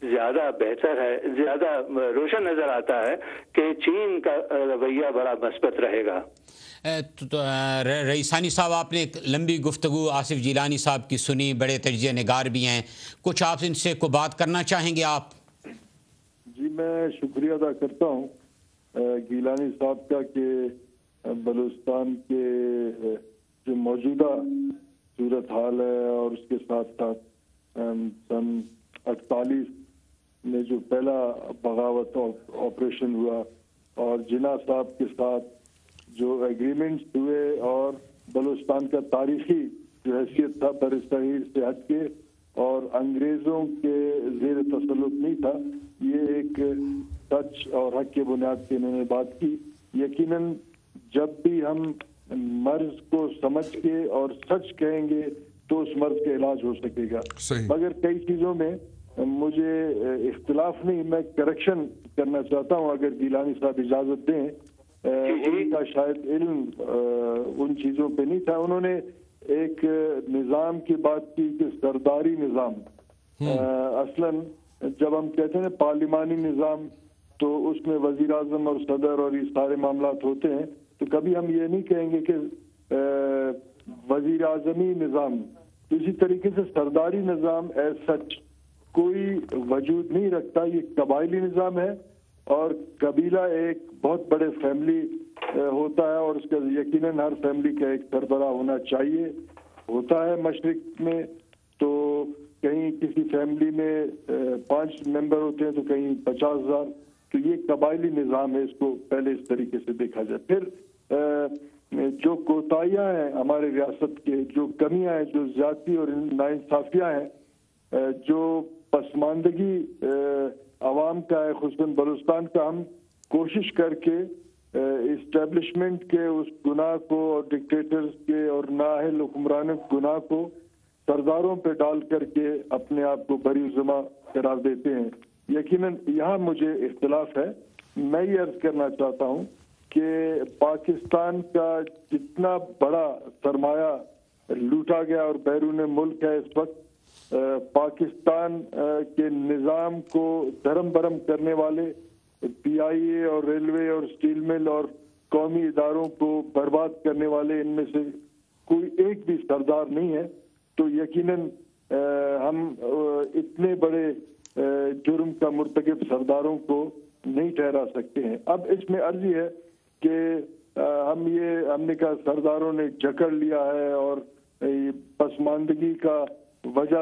زیادہ بہتر ہے، زیادہ روشن نظر آتا ہے کہ چین کا رویہ بڑا مثبت رہے گا۔ رئیسانی صاحب، آپ نے ایک لمبی گفتگو آصف جیلانی صاحب کی سنی، بڑے تجزیہ نگار بھی ہیں، کچھ آپ ان سے کو بات کرنا چاہیں گے آپ؟ جی، میں شکریہ ادا کرتا ہوں گیلانی صاحب کا کہ بلوچستان کے جو موجودہ صورتحال ہے اور اس کے ساتھ ساتھ سن 48 میں جو پہلا بغاوت آپریشن ہوا اور جناح صاحب کے ساتھ جو ایگریمنٹس ہوئے اور بلوچستان کا تاریخی جو حیثیت تھا بر صغیر سے ہٹ کے اور انگریزوں کے زیر تسلط نہیں تھا، یہ ایک سچ اور حق کی بنیاد پہ انہوں نے بات کی۔ یقیناً جب بھی ہم مرض کو سمجھ کے اور سچ کہیں گے تو اس مرض کا علاج ہو سکے گا، مگر کئی چیزوں میں مجھے اختلاف نہیں، میں کریکشن کرنا چاہتا ہوں اگر گیلانی صاحب اجازت دیں۔ ان کا شاید علم ان چیزوں پہ نہیں تھا، انہوں نے ایک نظام کی بات کی کہ سرداری نظام۔ اصلاً جب ہم کہتے ہیں پارلیمانی نظام تو اس میں وزیر اعظم اور صدر اور یہ سارے معاملات ہوتے ہیں، تو کبھی ہم یہ نہیں کہیں گے کہ وزیر اعظمی نظام۔ اسی طریقے سے سرداری نظام ایز سچ کوئی وجود نہیں رکھتا، یہ قبائلی نظام ہے اور قبیلہ ایک بہت بڑے فیملی ہوتا ہے اور اس کا یقیناً ہر فیملی کا ایک سربراہ ہونا چاہیے، ہوتا ہے مشرق میں، تو کہیں کسی فیملی میں 5 ممبر ہوتے ہیں تو کہیں 50,000، تو یہ قبائلی نظام ہے، اس کو پہلے اس طریقے سے دیکھا جائے۔ پھر جو کوتاہیاں ہیں ہمارے ریاست کے، جو کمیاں ہیں، جو زیادتی اور ناانصافیاں ہیں، جو پسماندگی عوام کا ہے خصوصاً بلوچستان کا، ہم کوشش کر کے اسٹیبلشمنٹ کے اس گناہ کو اور ڈکٹیٹرز کے اور نااہل حکمرانوں کے گناہ کو سرداروں پہ ڈال کر کے اپنے آپ کو بری ذمہ قرار دیتے ہیں۔ یقیناً یہاں مجھے اختلاف ہے۔ میں یہ عرض کرنا چاہتا ہوں کہ پاکستان کا جتنا بڑا سرمایہ لوٹا گیا اور بیرون ملک ہے اس وقت، پاکستان کے نظام کو دھرم برم کرنے والے پی آئی اے اور ریلوے اور سٹیل مل اور قومی اداروں کو برباد کرنے والے ان میں سے کوئی ایک بھی سردار نہیں ہے، تو یقیناً ہم اتنے بڑے جرم کا مرتکب سرداروں کو نہیں ٹھہرا سکتے ہیں۔ اب اس میں عرض یہ ہے کہ ہم نے کہا سرداروں نے جکڑ لیا ہے اور پسماندگی کا وجہ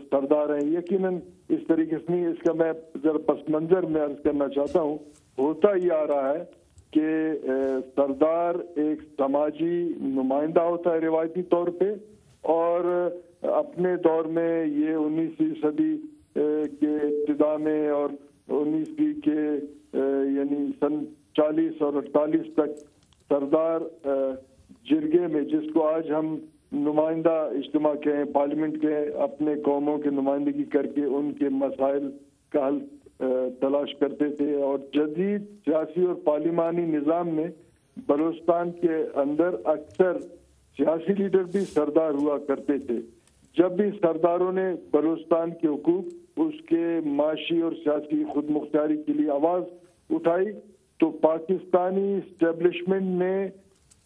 سردار ہیں، یقیناً اس طریقے سے نہیں۔ اس کا میں ذرا پس منظر میں عرض کرنا چاہتا ہوں، ہوتا یہ آ رہا ہے کہ سردار ایک سماجی نمائندہ ہوتا ہے روایتی طور پہ، اور اپنے دور میں یہ 19ویں صدی کے ابتدا میں اور 19ویں کے یعنی سن 40 اور 48 تک سردار جرگے میں، جس کو آج ہم نمائندہ اجتماع کہیں، پارلیمنٹ کہیں، اپنے قوموں کی نمائندگی کر کے ان کے مسائل کا حل تلاش کرتے تھے، اور جدید سیاسی اور پارلیمانی نظام میں بلوچستان کے اندر اکثر سیاسی لیڈر بھی سردار ہوا کرتے تھے۔ جب بھی سرداروں نے بلوچستان کے حقوق، اس کے معاشی اور سیاسی خود مختاری کے لیے آواز اٹھائی، تو پاکستانی اسٹیبلشمنٹ نے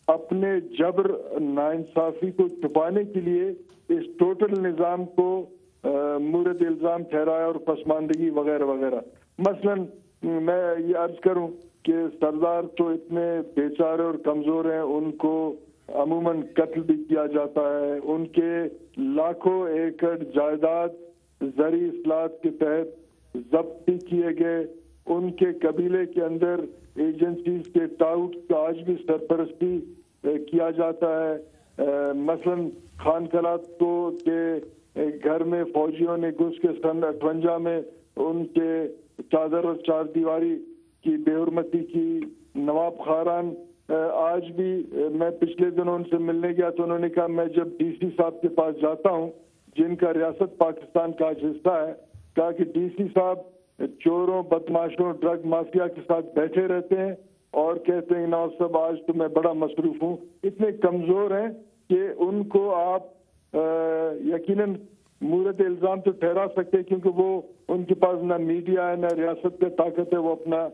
اپنے جبر ناانصافی کو چھپانے کے لیے اس ٹوٹل نظام کو مورد الزام ٹھہرایا اور پسماندگی وغیرہ وغیرہ۔ مثلاً میں یہ عرض کروں کہ سردار تو اتنے بیچارے اور کمزور ہیں، ان کو عموماً قتل بھی کیا جاتا ہے، ان کے لاکھوں ایکڑ جائیداد زرعی اصلاحات کے تحت ضبط بھی کیے گئے، ان کے قبیلے کے اندر ایجنسیز کے ٹاؤٹ کا آج بھی سرپرستی کیا جاتا ہے۔ مثلاً خان کلات کو کے گھر میں فوجیوں نے گھس کے سن 58 میں ان کے چادر اور چار دیواری کی بے حرمتی کی۔ نواب خاران آج بھی، میں پچھلے دنوں ان سے ملنے گیا تو انہوں نے کہا میں جب ڈی سی صاحب کے پاس جاتا ہوں، جن کا ریاست پاکستان کا آج حصہ ہے، کہا کہ ڈی سی صاحب چوروں، بدماشوں، ڈرگ مافیا کے ساتھ بیٹھے رہتے ہیں اور کہتے ہیں نواز صاحب آج تو میں بڑا مصروف ہوں۔ اتنے کمزور ہیں کہ ان کو آپ یقیناً مورد الزام تو ٹھہرا سکتے کیونکہ وہ ان کے پاس نہ میڈیا ہے نہ ریاست پہ طاقت ہے، وہ اپنا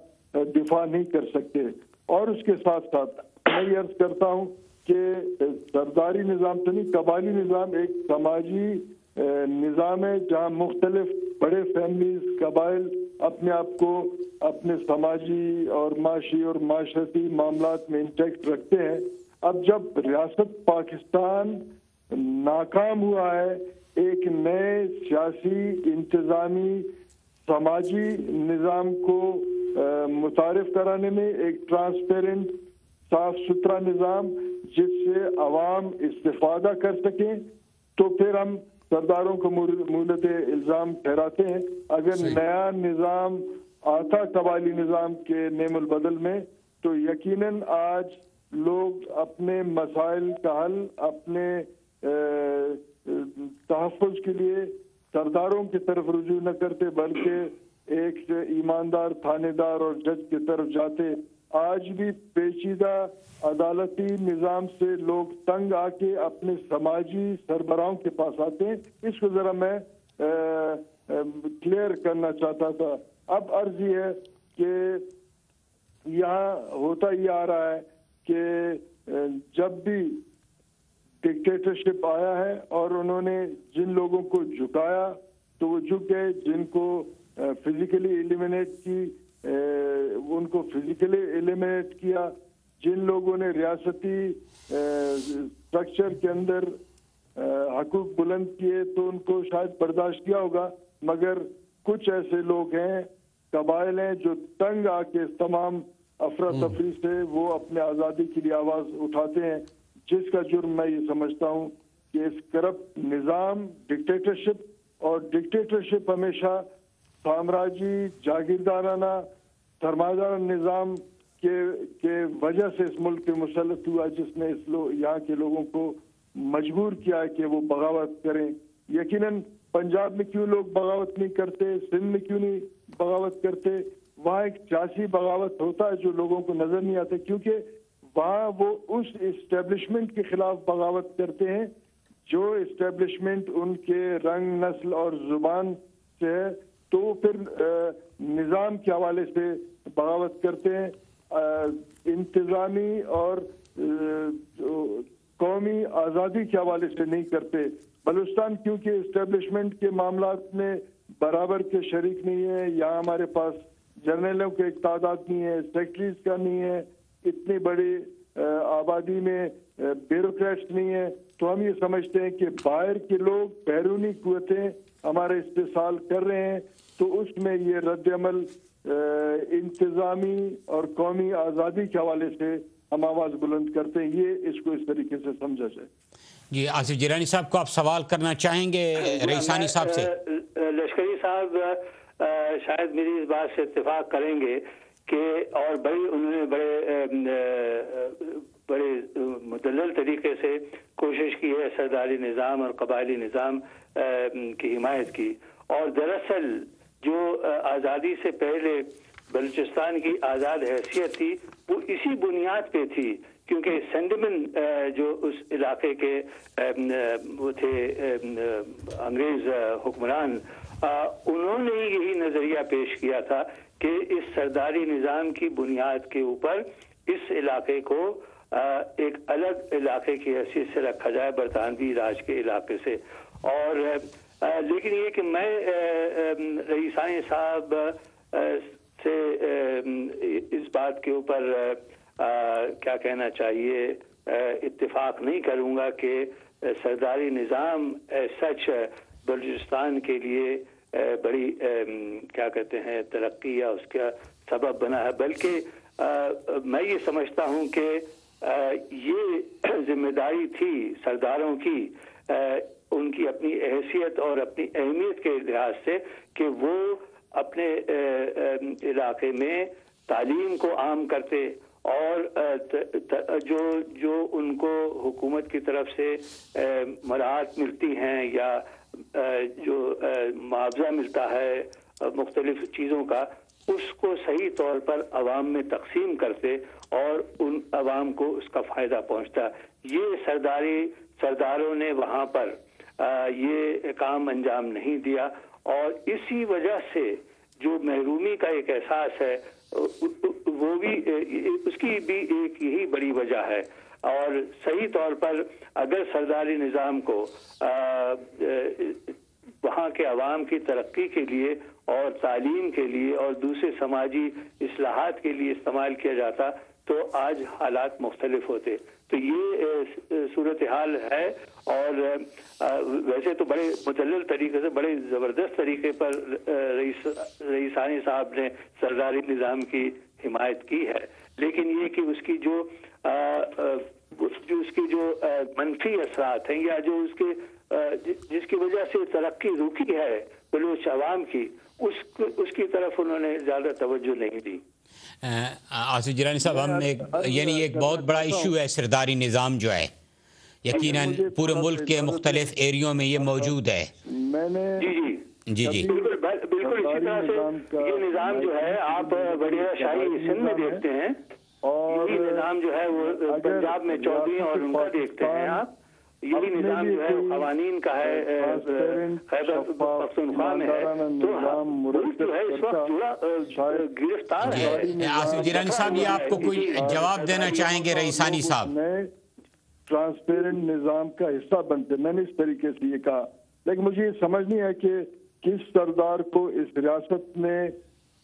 دفاع نہیں کر سکتے. اور اس کے ساتھ ساتھ میں یہ عرض کرتا ہوں کہ سرداری نظام تو نہیں، قبائلی نظام ایک سماجی نظام ہے جہاں مختلف بڑے فیملیز، قبائل اپنے آپ کو اپنے سماجی اور معاشی اور معاشرتی معاملات میں انٹیکٹ رکھتے ہیں. اب جب ریاست پاکستان ناکام ہوا ہے ایک نئے سیاسی، انتظامی، سماجی نظام کو متعارف کرانے میں، ایک ٹرانسپیرنٹ، صاف ستھرا نظام جس سے عوام استفادہ کر سکیں، تو پھر ہم سرداروں کو مورد الزام ٹھہراتے ہیں. اگر نیا نظام آتا قبائلی نظام کے نعم البدل میں تو یقیناً آج لوگ اپنے مسائل کا حل، اپنے تحفظ کے لیے سرداروں کی طرف رجوع نہ کرتے بلکہ ایک ایماندار تھانے دار اور جج کی طرف جاتے. آج بھی پیچیدہ عدالتی نظام سے لوگ تنگ آ کے اپنے سماجی سربراہوں کے پاس آتے ہیں. اس کو ذرا میں کلیئر کرنا چاہتا تھا. اب عرض یہ ہے کہ یہاں ہوتا یہ آ رہا ہے کہ جب بھی ڈکٹیٹرشپ آیا ہے اور انہوں نے جن لوگوں کو جھکایا تو وہ جھک گئے، جن کو فزیکلی ایلیمنیٹ کی ان کو فزیکلی ایلیمنیٹ کیا، جن لوگوں نے ریاستی اسٹرکچر کے اندر حقوق بلند کیے تو ان کو شاید برداشت کیا ہوگا. مگر کچھ ایسے لوگ ہیں، قبائل ہیں، جو تنگ آ کے اس تمام افراتفری سے وہ اپنے آزادی کے لیے آواز اٹھاتے ہیں، جس کا جرم میں یہ سمجھتا ہوں کہ اس کرپٹ نظام ڈکٹیٹرشپ، اور ڈکٹیٹرشپ ہمیشہ سامراجی، جاگیردارانہ، سرمایہدارانہ نظام کے وجہ سے اس ملک پہ مسلط ہوا، جس نے یہاں کے لوگوں کو مجبور کیا ہے کہ وہ بغاوت کریں. یقیناً پنجاب میں کیوں لوگ بغاوت نہیں کرتے، سندھ میں کیوں نہیں بغاوت کرتے؟ وہاں ایک سیاسی بغاوت ہوتا ہے جو لوگوں کو نظر نہیں آتا، کیونکہ وہاں وہ اس اسٹیبلشمنٹ کے خلاف بغاوت کرتے ہیں جو اسٹیبلشمنٹ ان کے رنگ، نسل اور زبان سے ہے. تو پھر نظام کے حوالے سے بغاوت کرتے ہیں، انتظامی اور قومی آزادی کے حوالے سے نہیں کرتے. بلوچستان کیونکہ اسٹیبلشمنٹ کے معاملات میں برابر کے شریک نہیں ہے، یہاں ہمارے پاس جرنیلوں کی ایک تعداد نہیں ہے، سیکٹریز کا نہیں ہے، اتنی بڑی آبادی میں بیوروکریٹس نہیں ہے، تو ہم یہ سمجھتے ہیں کہ باہر کے لوگ، بیرونی قوتیں ہمارے استحصال کر رہے ہیں، تو اس میں یہ رد عمل انتظامی اور قومی آزادی کے حوالے سے ہم آواز بلند کرتے ہیں. یہ اس کو اس طریقے سے سمجھا جائے. جی آصف جیلانی صاحب کو آپ سوال کرنا چاہیں گے رئیسانی صاحب سے؟ لشکری صاحب شاید میری اس بات سے اتفاق کریں گے کہ اور انہوں نے بڑے مدلل طریقے سے کوشش کی ہے سرداری نظام اور قبائلی نظام کی حمایت کی. اور دراصل جو آزادی سے پہلے بلوچستان کی آزاد حیثیت تھی وہ اسی بنیاد پہ تھی، کیونکہ سینڈمن جو اس علاقے کے وہ تھے انگریز حکمران، انہوں نے یہی نظریہ پیش کیا تھا کہ اس سرداری نظام کی بنیاد کے اوپر اس علاقے کو ایک الگ علاقے کی حیثیت سے رکھا جائے، برطانوی راج کے علاقے سے. اور لیکن یہ کہ میں رئیسانی صاحب سے اس بات کے اوپر کیا کہنا چاہیے اتفاق نہیں کروں گا کہ سرداری نظام سچ بلوچستان کے لیے بڑی کیا کہتے ہیں ترقی یا اس کا سبب بنا ہے، بلکہ میں یہ سمجھتا ہوں کہ یہ ذمہ داری تھی سرداروں کی، ان کی اپنی حیثیت اور اپنی اہمیت کے لحاظ سے، کہ وہ اپنے علاقے میں تعلیم کو عام کرتے اور جو ان کو حکومت کی طرف سے مراعات ملتی ہیں یا جو معاوضہ ملتا ہے مختلف چیزوں کا، اس کو صحیح طور پر عوام میں تقسیم کرتے اور ان عوام کو اس کا فائدہ پہنچتا. یہ سرداروں نے وہاں پر یہ کام انجام نہیں دیا، اور اسی وجہ سے جو محرومی کا ایک احساس ہے وہ بھی اس کی بھی ایک یہی بڑی وجہ ہے۔ اور صحیح طور پر اگر سرداری نظام کو وہاں کے عوام کی ترقی کے لیے اور تعلیم کے لیے اور دوسرے سماجی اصلاحات کے لیے استعمال کیا جاتا تو آج حالات مختلف ہوتے۔ تو یہ صورتحال ہے، اور ویسے تو بڑے مدلل طریقے سے، بڑے زبردست طریقے پر رئیسانی صاحب نے سرداری نظام کی حمایت کی ہے، لیکن یہ کہ اس کی جو منفی اثرات ہیں یا جو جس کی وجہ سے ترقی رکی ہے بلوچ عوام کی، اس کی طرف انہوں نے زیادہ توجہ نہیں دی۔ آصف جیلانی صاحب، ہم یعنی ایک بہت بڑا ایشو ہے سرداری نظام جو ہے، یقیناً پورے ملک کے مختلف ایریوں میں یہ موجود ہے۔ میں نے جی بالکل اسی طرح سے یہ نظام جو ہے آپ بڑے شاہی سندھ میں دیکھتے ہیں، اور یہ نظام جو ہے وہ پنجاب میں چودھری اور ان کا دیکھتے ہیں آپ، یہی نظام جو ہے قوانین کا ہے خیبر پختونخوا میں ہے، تو ملک جو ہے اس وقت پورا گرفتار ہے۔ آصف جیلانی صاحب، یہ آپ کو کوئی جواب دینا چاہیں گے رئیسانی صاحب؟ ٹرانسپیرنٹ نظام کا حصہ بنتے، میں نے اس طریقے سے یہ کہا، لیکن مجھے یہ سمجھ نہیں ہے کہ کس سردار کو اس ریاست نے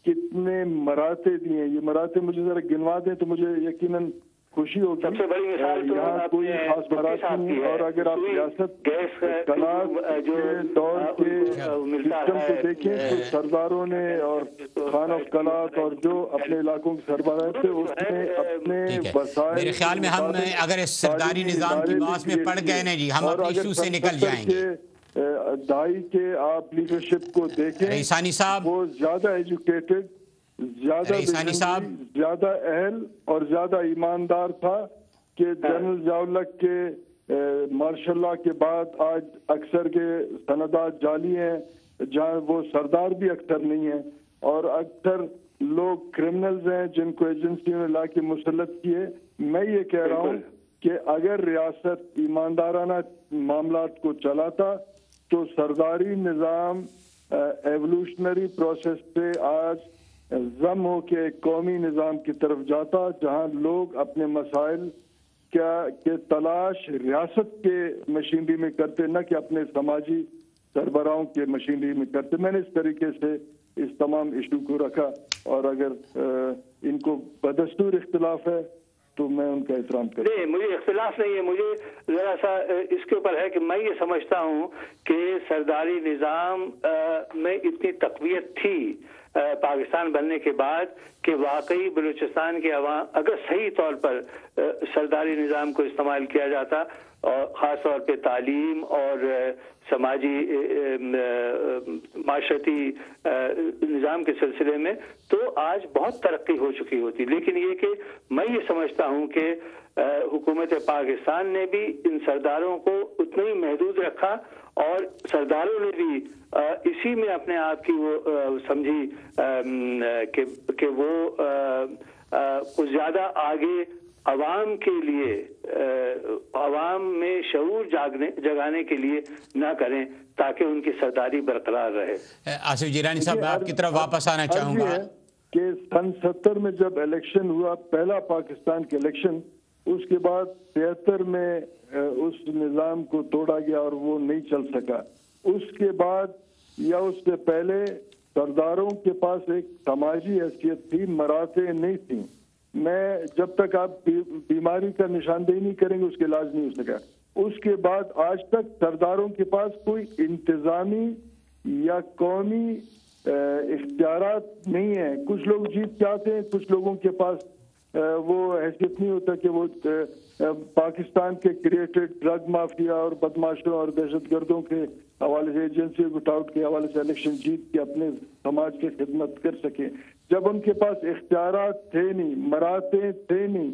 کتنے مراتب دیے ہیں۔ یہ مراتب مجھے ذرا گنوا دیں تو مجھے یقیناً خوشی ہوگی۔ سب سے بڑی مثال تو یہاں کوئی خاص مراتب نہیں، اور اگر آپ ریاست کلاس کے دور کے سسٹم کو دیکھیں تو سرداروں نے اور خان آف کلات اور جو اپنے علاقوں کے سربراہ تھے اس نے اپنے وسائل، میرے خیال میں ہم اگر اس سرداری نظام کی باس میں پڑ گئے نا جی، ہم اپنے ایشو سے نکل جائیں گے۔ دہائی کے آپ لیڈرشپ کو دیکھیں، رئیسانی صاحب، وہ زیادہ ایجوکیٹڈ، زیادہ اہل اور زیادہ ایماندار تھا کہ جنرل ضیاء-ال-حق کے ماشاء اللہ کے بعد آج اکثر کے سندات جعلی ہیں، جہاں وہ سردار بھی اکثر نہیں ہیں، اور اکثر لوگ کرمنلز ہیں جن کو ایجنسیوں نے لا کے مسلط کیے۔ میں یہ کہہ رہا ہوں کہ اگر ریاست ایماندارانہ معاملات کو چلاتا تو سرداری نظام ایولوشنری پروسیس سے آج ضم ہو کے ایک قومی نظام کی طرف جاتا، جہاں لوگ اپنے مسائل کے تلاش ریاست کے مشینری میں کرتے، نہ کہ اپنے سماجی سربراہوں کے مشینری میں کرتے۔ میں نے اس طریقے سے اس تمام ایشو کو رکھا، اور اگر ان کو بدستور اختلاف ہے تو میں ان کا احترام کروں۔ نہیں، مجھے اختلاف نہیں ہے، مجھے ذرا سا اس کے اوپر ہے کہ میں یہ سمجھتا ہوں کہ سرداری نظام میں اتنی تقویت تھی پاکستان بننے کے بعد کہ واقعی بلوچستان کے عوام اگر صحیح طور پر سرداری نظام کو استعمال کیا جاتا، اور خاص طور پہ تعلیم اور سماجی معاشرتی نظام کے سلسلے میں، تو آج بہت ترقی ہو چکی ہوتی۔ لیکن یہ کہ میں یہ سمجھتا ہوں کہ حکومت پاکستان نے بھی ان سرداروں کو اتنا ہی محدود رکھا، اور سرداروں نے بھی اسی میں اپنے آپ کی وہ سمجھی کہ وہ کچھ زیادہ آگے عوام کے لیے، عوام میں شعور جگانے کے لیے نہ کریں تاکہ ان کی سرداری برقرار رہے۔ آصف جیلانی صاحب، آپ کی طرف واپس آنا چاہوں گا کہ سن 70 میں جب الیکشن ہوا، پہلا پاکستان کے الیکشن، اس کے بعد 73 میں اس نظام کو توڑا گیا اور وہ نہیں چل سکا۔ اس کے بعد یا اس سے پہلے سرداروں کے پاس ایک سماجی حیثیت تھی، مراتب نہیں تھیں۔ میں جب تک آپ بیماری کا نشاندہی نہیں کریں گے اس کے علاج نہیں ہو سکا۔ اس کے بعد آج تک سرداروں کے پاس کوئی انتظامی یا قومی اختیارات نہیں ہیں۔ کچھ لوگ جیت کے آتے ہیں، کچھ لوگوں کے پاس وہ حیثیت نہیں ہوتا کہ وہ پاکستان کے کریٹڈ ڈرگ مافیا اور بدماشوں اور دہشت گردوں کے حوالے سے، ایجنسی گٹ آؤٹ کے حوالے سے الیکشن جیت کے اپنے سماج کی خدمت کر سکیں۔ جب ان کے پاس اختیارات تھے نہیں، مراتب تھے نہیں،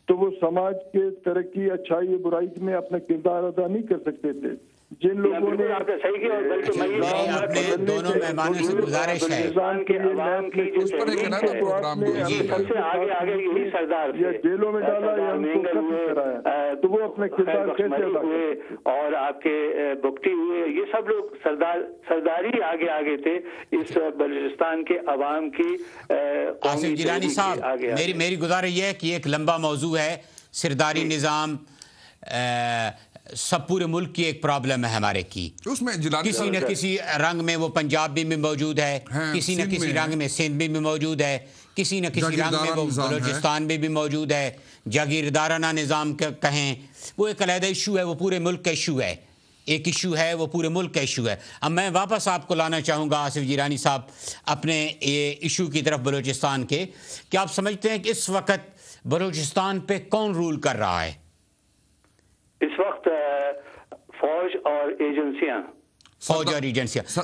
تو وہ سماج کے ترقی، اچھائی، برائی میں اپنا کردار ادا نہیں کر سکتے تھے۔ جن لوگوں نے آپ نے صحیح کیا، اور بلکہ میں میری اپنے دونوں مہمانوں سے گزارش ہے بلوچستان کے عوام کی جو اس پر ایک تحریک الگ ہے، پروگرام بھی ہے جی سب سے آگے آگے یہی سردار یا جیلوں میں ڈالا یا ان کو قتل کرایا، تو وہ اپنا کردار کیسے ادا ہوئے اور آپ کے بگٹی ہوئے، یہ سب لوگ سرداری آگے تھے اس بلوچستان کے عوام کی آصف جیلانی صاحب، میری گزارش یہ ہے کہ ایک لمبا موضوع ہے سرداری نظام، سب پورے ملک کی ایک پرابلم ہے ہمارے کی، اس میں کسی نہ کسی رنگ میں وہ پنجاب میں موجود ہے، کسی نہ کسی رنگ میں سندھ میں بھی موجود ہے، کسی نہ کسی رنگ میں وہ بلوچستان میں بھی موجود ہے، جاگیردارانہ نظام کہیں، وہ ایک علیحدہ ایشو ہے، وہ پورے ملک کا ایشو ہے، ایک ایشو ہے، وہ پورے ملک کا ایشو ہے۔ اب میں واپس آپ کو لانا چاہوں گا آصف جیلانی صاحب اپنے ایشو کی طرف بلوچستان کے، کہ آپ سمجھتے ہیں کہ اس وقت بلوچستان پہ کون رول کر رہا ہے؟ اس وقت فوج اور ایجنسیاں،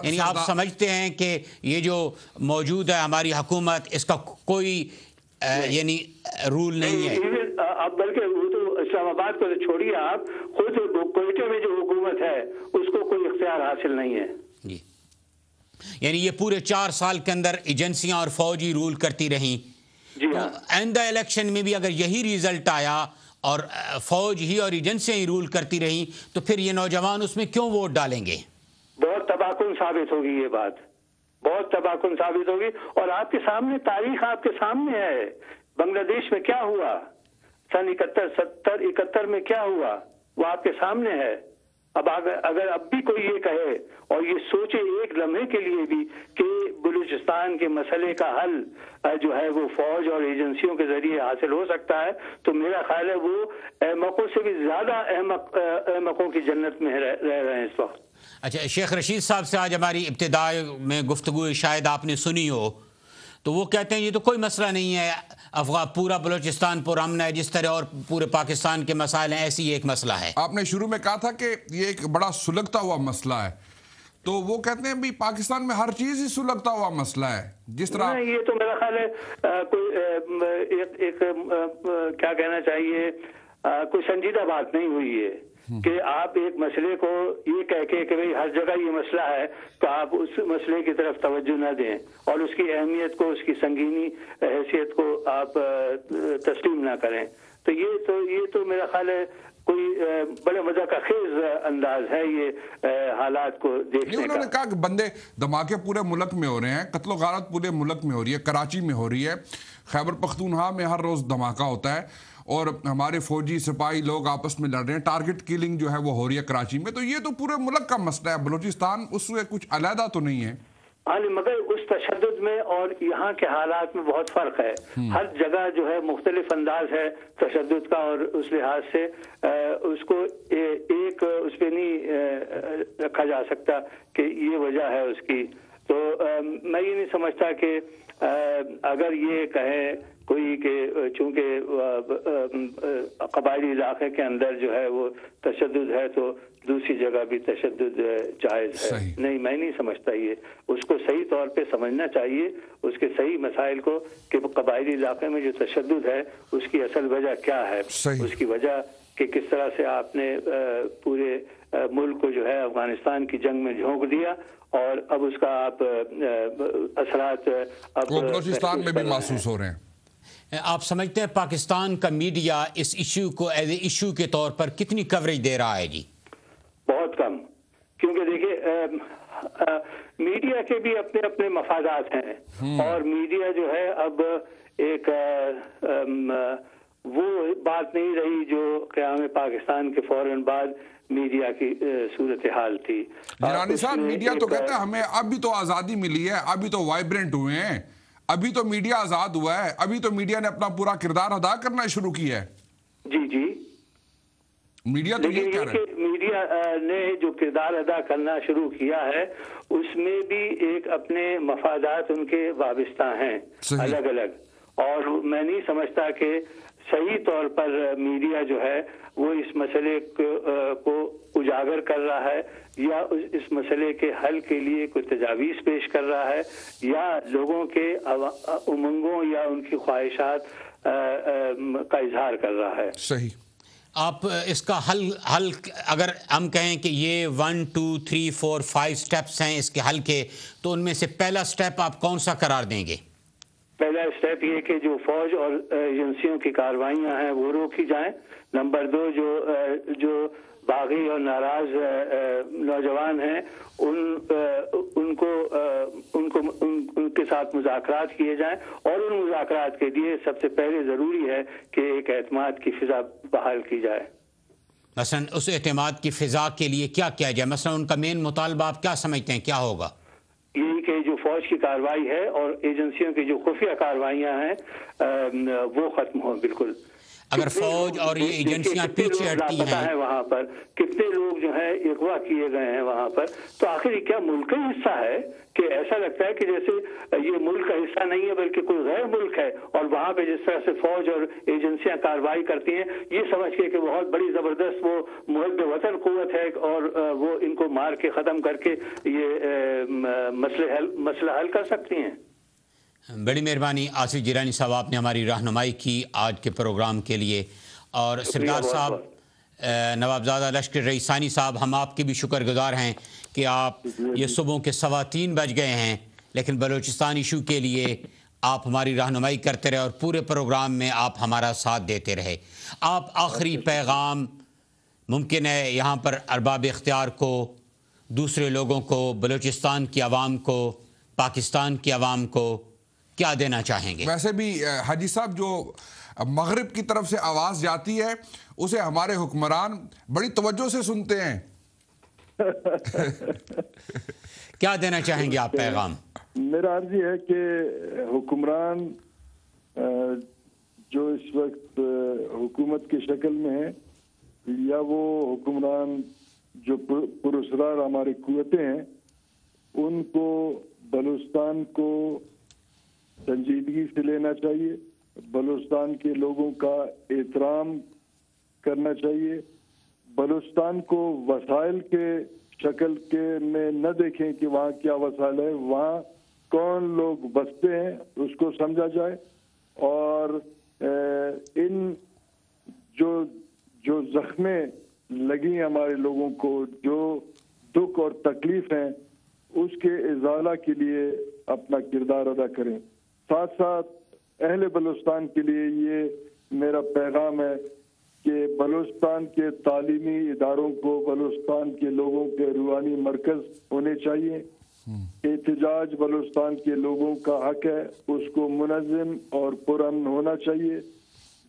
یعنی آپ سمجھتے ہیں کہ یہ جو موجود ہے ہماری حکومت، اس کا کوئی یعنی رول نہیں ہے؟ اب بلکہ وہ تو اسلام آباد کو چھوڑیے، آپ خود کوئٹہ میں جو حکومت ہے اس کو کوئی اختیار حاصل نہیں ہے جی، یعنی یہ پورے 4 سال کے اندر ایجنسیاں اور فوج ہی رول کرتی رہیں۔ جی ہاں، آئندہ الیکشن میں بھی اگر یہی ریزلٹ آیا اور فوج ہی اور ایجنسیاں ہی رول کرتی رہیں تو پھر یہ نوجوان اس میں کیوں ووٹ ڈالیں گے؟ بہت تباہ کن ثابت ہوگی یہ بات، بہت تباہ کن ثابت ہوگی، اور آپ کے سامنے تاریخ آپ کے سامنے ہے، بنگلہ دیش میں کیا ہوا، سن 71 میں کیا ہوا، وہ آپ کے سامنے ہے۔ اب اگر اب بھی کوئی یہ کہے اور یہ سوچے ایک لمحے کے لیے بھی کہ بلوچستان کے مسئلے کا حل جو ہے وہ فوج اور ایجنسیوں کے ذریعے حاصل ہو سکتا ہے، تو میرا خیال ہے وہ احمقوں سے بھی زیادہ احمقوں کی جنت میں رہ رہے ہیں اس وقت۔ اچھا، شیخ رشید صاحب سے آج ہماری ابتدا میں گفتگو شاید آپ نے سنی ہو، تو وہ کہتے ہیں یہ تو کوئی مسئلہ نہیں ہے، پورا بلوچستان پرامن ہے، جس طرح اور پورے پاکستان کے مسائل ہیں ایسی ایک مسئلہ ہے۔ آپ نے شروع میں کہا تھا کہ یہ ایک بڑا سلگتا ہوا مسئلہ ہے، تو وہ کہتے ہیں بھی پاکستان میں ہر چیز ہی سلگتا ہوا مسئلہ ہے، جس طرح نہیں، یہ تو میرا خیال ہے کوئی ایک کیا کہنا چاہیے، کوئی سنجیدہ بات نہیں ہوئی ہے کہ آپ ایک مسئلے کو یہ کہہ کے کہ بھئی ہر جگہ یہ مسئلہ ہے تو آپ اس مسئلے کی طرف توجہ نہ دیں اور اس کی اہمیت کو، اس کی سنگینی حیثیت کو آپ تسلیم نہ کریں، تو یہ تو میرا خیال ہے کوئی بڑے مزہ کا خیز انداز ہے یہ حالات کو دیکھنے کا۔ انہوں نے کہا کہ بندے دھماکے پورے ملک میں ہو رہے ہیں، قتل و غارت پورے ملک میں ہو رہی ہے، کراچی میں ہو رہی ہے، خیبر پختونخوا میں ہر روز دھماکہ ہوتا ہے اور ہمارے فوجی سپاہی لوگ آپس میں لڑ رہے ہیں، ٹارگٹ کلنگ جو ہے وہ ہو رہی ہے کراچی میں، تو یہ تو پورے ملک کا مسئلہ ہے، بلوچستان اس سے کچھ علیحدہ تو نہیں ہے۔ ہاں، مگر اس تشدد میں اور یہاں کے حالات میں بہت فرق ہے، ہر جگہ جو ہے مختلف انداز ہے تشدد کا، اور اس لحاظ سے اس کو ایک اس پہ نہیں رکھا جا سکتا کہ یہ وجہ ہے اس کی۔ تو میں یہ نہیں سمجھتا کہ اگر یہ کہے کوئی کہ چونکہ قبائلی علاقے کے اندر جو ہے وہ تشدد ہے تو دوسری جگہ بھی تشدد جائز ہے، نہیں، میں نہیں سمجھتا یہ، اس کو صحیح طور پہ سمجھنا چاہیے، اس کے صحیح مسائل کو کہ قبائلی علاقے میں جو تشدد ہے اس کی اصل وجہ کیا ہے، اس کی وجہ کہ کس طرح سے آپ نے پورے ملک کو جو ہے افغانستان کی جنگ میں جھونک دیا اور اب اس کا آپ اثرات اب بلوچستان میں بھی محسوس ہو رہے ہیں۔ آپ سمجھتے ہیں پاکستان کا میڈیا اس ایشو کو ایز اے ایشو کے طور پر کتنی کوریج دے رہا ہے؟ جی بہت کم، کیونکہ دیکھیے میڈیا کے بھی اپنے اپنے مفادات ہیں اور میڈیا جو ہے اب ایک وہ بات نہیں رہی جو قیام پاکستان کے فوراً بعد میڈیا کی صورتحال تھی۔ جیلانی صاحب، میڈیا تو کہتا ہے ہمیں ابھی تو آزادی ملی ہے، ابھی تو وائبرنٹ ہوئے ہیں، ابھی تو میڈیا آزاد ہوا ہے، ابھی تو میڈیا نے اپنا پورا کردار ادا کرنا شروع کیا ہے۔ جی، میڈیا تو یہ کہہ رہا ہے، میڈیا نے جو کردار ادا کرنا شروع کیا ہے اس میں بھی ایک اپنے مفادات ان کے وابستہ ہیں الگ الگ، اور میں نہیں سمجھتا کہ صحیح طور پر میڈیا جو ہے وہ اس مسئلے کو اجاگر کر رہا ہے یا اس مسئلے کے حل کے لیے کوئی تجاویز پیش کر رہا ہے یا لوگوں کے امنگوں یا ان کی خواہشات کا اظہار کر رہا ہے۔ صحیح۔ آپ اس کا حل اگر ہم کہیں کہ یہ 1 2 3 4 5 سٹیپس ہیں اس کے حل کے، تو ان میں سے پہلا سٹیپ آپ کون سا قرار دیں گے؟ پہلا سٹیپ یہ کہ جو فوج اور ایجنسیوں کی کارروائیاں ہیں وہ روکی جائیں. نمبر 2 جو باغی اور ناراض نوجوان ہیں ان کے ساتھ مذاکرات کیے جائیں، اور ان مذاکرات کے لیے سب سے پہلے ضروری ہے کہ ایک اعتماد کی فضا بحال کی جائے. مثلا اس اعتماد کی فضا کے لیے کیا کیا جائے؟ مثلا ان کا مین مطالبہ آپ کیا سمجھتے ہیں کیا ہوگا؟ یہی کہ جو فوج کی کارروائی ہے اور ایجنسیوں کی جو خفیہ کارروائیاں ہیں وہ ختم ہوں. بالکل اگر فوج اور یہ ایجنسیاں پیچھے ہٹتی ہیں، وہاں پر کتنے لوگ جو ہیں اغوا کیے گئے ہیں وہاں پر، تو آخر یہ کیا ملک کا حصہ ہے کہ ایسا لگتا ہے کہ جیسے یہ ملک کا حصہ نہیں ہے بلکہ کوئی غیر ملک ہے، اور وہاں پہ جس طرح سے فوج اور ایجنسیاں کارروائی کرتی ہیں یہ سمجھ کے کہ بہت بڑی زبردست وہ محب وطن قوت ہے اور وہ ان کو مار کے ختم کر کے یہ مسئلہ حل کر سکتی ہیں. بڑی مہربانی آصف جیلانی صاحب، آپ نے ہماری رہنمائی کی آج کے پروگرام کے لیے. اور سردار صاحب نوابزادہ لشکر رئیس ثانی صاحب، ہم آپ کے بھی شکر گزار ہیں کہ آپ یہ صبح کے 3:15 بج گئے ہیں، لیکن بلوچستان ایشو کے لیے آپ ہماری رہنمائی کرتے رہے اور پورے پروگرام میں آپ ہمارا ساتھ دیتے رہے. آپ آخری پیغام ممکن ہے یہاں پر ارباب اختیار کو، دوسرے لوگوں کو، بلوچستان کی عوام کو، پاکستان کی عوام کو کیا دینا چاہیں گے؟ ویسے بھی حاجی صاحب جو مغرب کی طرف سے آواز جاتی ہے اسے ہمارے حکمران بڑی توجہ سے سنتے ہیں. کیا دینا چاہیں گے آپ پیغام؟ میرا عرض یہ ہے کہ حکمران جو اس وقت حکومت کی شکل میں ہے یا وہ حکمران جو پراسرار ہماری قوتیں ہیں، ان کو بلوچستان کو سنجیدگی سے لینا چاہیے، بلوچستان کے لوگوں کا احترام کرنا چاہیے، بلوچستان کو وسائل کے شکل کے میں نہ دیکھیں کہ وہاں کیا وسائل ہے، وہاں کون لوگ بستے ہیں اس کو سمجھا جائے، اور ان جو زخمیں لگی ہمارے لوگوں کو، جو دکھ اور تکلیف ہیں، اس کے ازالہ کے لیے اپنا کردار ادا کریں. ساتھ ساتھ اہل بلوچستان کے لیے یہ میرا پیغام ہے کہ بلوچستان کے تعلیمی اداروں کو بلوچستان کے لوگوں کے روحانی مرکز ہونے چاہیے. احتجاج بلوچستان کے لوگوں کا حق ہے، اس کو منظم اور پرامن ہونا چاہیے.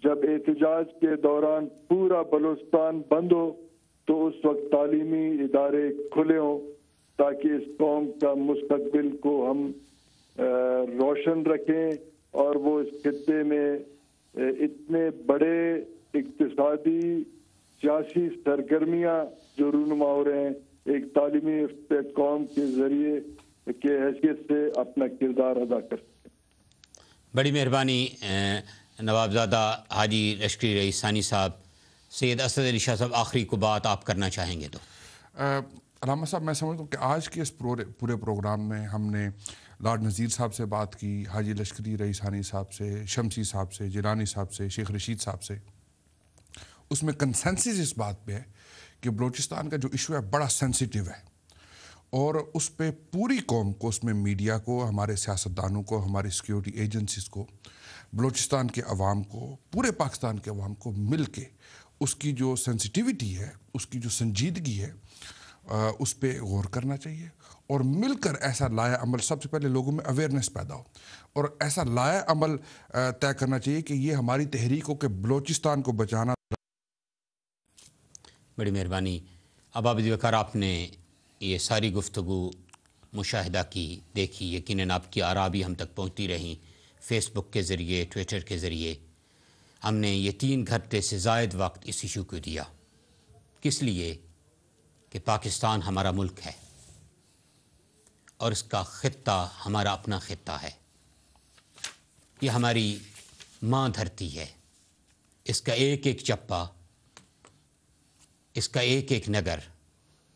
جب احتجاج کے دوران پورا بلوچستان بند ہو تو اس وقت تعلیمی ادارے کھلے ہوں تاکہ اس قوم کا مستقبل کو ہم روشن رکھیں، اور وہ اس خطے میں اتنے بڑے اقتصادی سیاسی سرگرمیاں جو رونما ہو رہے ہیں ایک تعلیمی قوم کے ذریعے کے حیثیت سے اپنا کردار ادا کر سکیں. بڑی مہربانی نوابزادہ حاجی لشکری رئیس ثانی صاحب. سید اسد علی شاہ صاحب، آخری کو بات آپ کرنا چاہیں گے تو. علامہ صاحب، میں سمجھتا ہوں کہ آج کے اس پورے پروگرام میں ہم نے لارڈ نذیر صاحب سے بات کی، حاجی لشکری رئیس ثانی صاحب سے، شمسی صاحب سے، جیلانی صاحب سے، شیخ رشید صاحب سے. اس میں کنسنسس اس بات پہ ہے کہ بلوچستان کا جو ایشو ہے بڑا سینسیٹیو ہے، اور اس پہ پوری قوم کو، اس میں میڈیا کو، ہمارے سیاستدانوں کو، ہماری سیکیورٹی ایجنسیز کو، بلوچستان کے عوام کو، پورے پاکستان کے عوام کو مل کے اس کی جو سینسیٹیوٹی ہے، اس کی جو سنجیدگی ہے، اس پہ غور کرنا چاہیے، اور مل کر ایسا لایا عمل، سب سے پہلے لوگوں میں اویئرنیس پیدا ہو، اور ایسا لایا عمل طے کرنا چاہیے کہ یہ ہماری تحریک ہو کہ بلوچستان کو بچانا. بڑی مہربانی. اب عابد وقار، آپ نے یہ ساری گفتگو مشاہدہ کی، دیکھی، یقیناً آپ کی آراء بھی ہم تک پہنچتی رہیں فیس بک کے ذریعے، ٹویٹر کے ذریعے. ہم نے یہ 3 گھنٹے سے زائد وقت اس ایشو کو دیا. کس لیے؟ کہ پاکستان ہمارا ملک ہے اور اس کا خطہ ہمارا اپنا خطہ ہے. یہ ہماری ماں دھرتی ہے. اس کا ایک ایک چپا، اس کا ایک ایک نگر،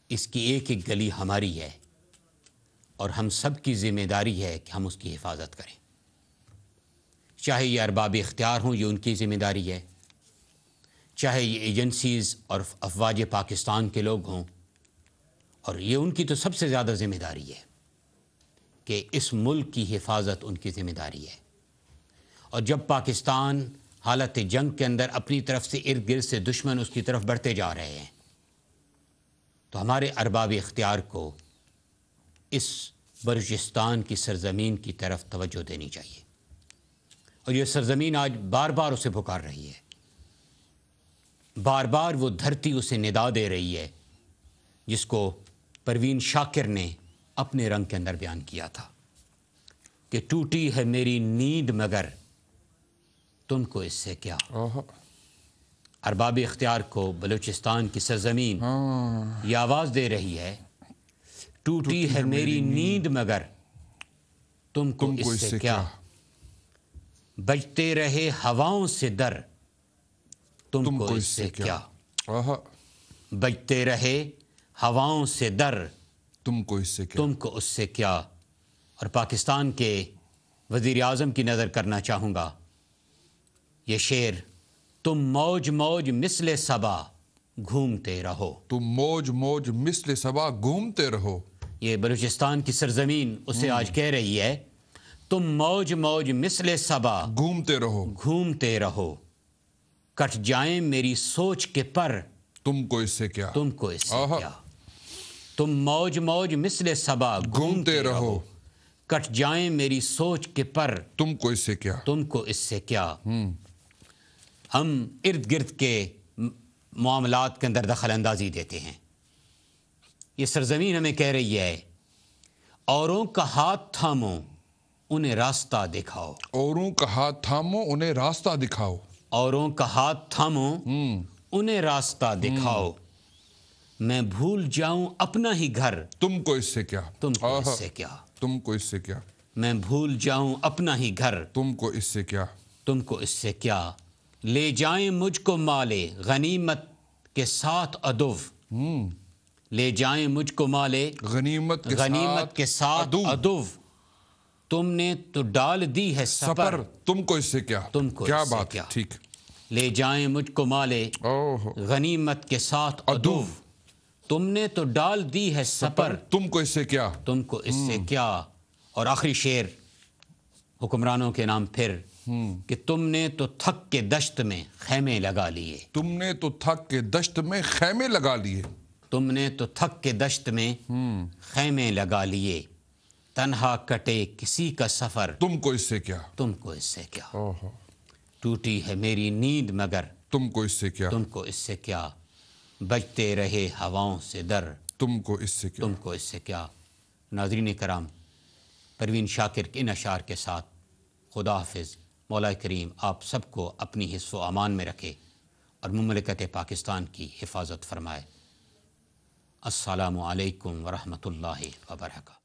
اس کی ایک ایک گلی ہماری ہے، اور ہم سب کی ذمہ داری ہے کہ ہم اس کی حفاظت کریں. چاہے یہ ارباب اختیار ہوں، یہ ان کی ذمہ داری ہے، چاہے یہ ایجنسیز اور افواج پاکستان کے لوگ ہوں، اور یہ ان کی تو سب سے زیادہ ذمہ داری ہے کہ اس ملک کی حفاظت ان کی ذمہ داری ہے۔ اور جب پاکستان حالت جنگ کے اندر اپنی طرف سے ارد گرد سے دشمن اس کی طرف بڑھتے جا رہے ہیں، تو ہمارے ارباب اختیار کو اس بلوچستان کی سرزمین کی طرف توجہ دینی چاہیے۔ اور یہ سرزمین آج بار بار اسے پکار رہی ہے، بار بار وہ دھرتی اسے ندا دے رہی ہے، جس کو پروین شاکر نے اپنے رنگ کے اندر بیان کیا تھا کہ ٹوٹی ہے میری نیند مگر تم کو اس سے کیا۔ ارباب اختیار کو بلوچستان کی سرزمین یہ آواز دے رہی ہے، ٹوٹی ہے میری نیند مگر تم کو اس سے کیا، بجتے رہے ہواؤں سے در تم کو اس سے کیا، بجتے رہے ہواؤں سے در تم کو اس سے کیا، تم کو اس سے کیا۔ اور پاکستان کے وزیر اعظم کی نظر کرنا چاہوں گا، یہ شعر، تم موج موج مثل صبا گھومتے رہو، تم موج موج مثل صبا گھومتے رہو۔ یہ بلوچستان کی سرزمین اسے آج کہہ رہی ہے، تم موج موج مثل صبا گھومتے رہو، گھومتے رہو، کٹ جائیں میری سوچ کے پر تم کو اس سے کیا، تم کو اس سے کیا۔ تم موج موج مثل صبا گھومتے رہو، کٹ جائیں میری سوچ کے پر تم کو اس سے کیا، تم کو اس سے کیا۔ ہم ارد گرد کے معاملات کے اندر دخل اندازی دیتے ہیں، یہ سرزمین ہمیں کہہ رہی ہے، اوروں کا ہاتھ تھامو انہیں راستہ دکھاؤ، اوروں کا ہاتھ تھامو انہیں راستہ دکھاؤ، اوروں کا ہاتھ تھامو انہیں راستہ دکھاؤ، میں بھول جاؤں اپنا ہی گھر تم کو اس سے کیا، تم کو اس سے کیا، تم کو اس سے کیا، میں بھول جاؤں اپنا ہی گھر تم کو اس سے کیا، تم کو اس سے کیا، لے جائیں مجھ کو مالے غنیمت کے ساتھ عدو، لے جائیں مجھ کو مالے غنیمت کے ساتھ عدو، تم نے تو ڈال دی ہے سپر تم کو اس سے کیا، تم کو کیا اس سے بات ہے، ٹھیک، لے جائیں مجھ کو مالے غنیمت کے ساتھ عدو، تم نے تو ڈال دی ہے سپر تم کو اس سے کیا، تم کو اس سے کیا۔ اور آخری شعر حکمرانوں کے نام پھر کہ تم نے تو تھک کے دشت میں خیمے لگا لیے، تم نے تو تھک کے دشت میں خیمے لگا لیے، تم نے تو تھک کے دشت میں خیمے لگا لیے، تنہا کٹے کسی کا سفر تم کو اس سے کیا، تم کو اس سے کیا، ٹوٹی ہے میری نیند مگر تم کو اس سے کیا، تم کو اس سے کیا، بجتے رہے ہواؤں سے در تم کو اس سے کیا۔ تم کو اس سے کیا۔ ناظرین کرام، پروین شاکر کے ان اشعار کے ساتھ خدا حافظ۔ مولا کریم آپ سب کو اپنی حفظ و امان میں رکھے اور مملکت پاکستان کی حفاظت فرمائے۔ السلام علیکم ورحمۃ اللہ وبرکاتہ۔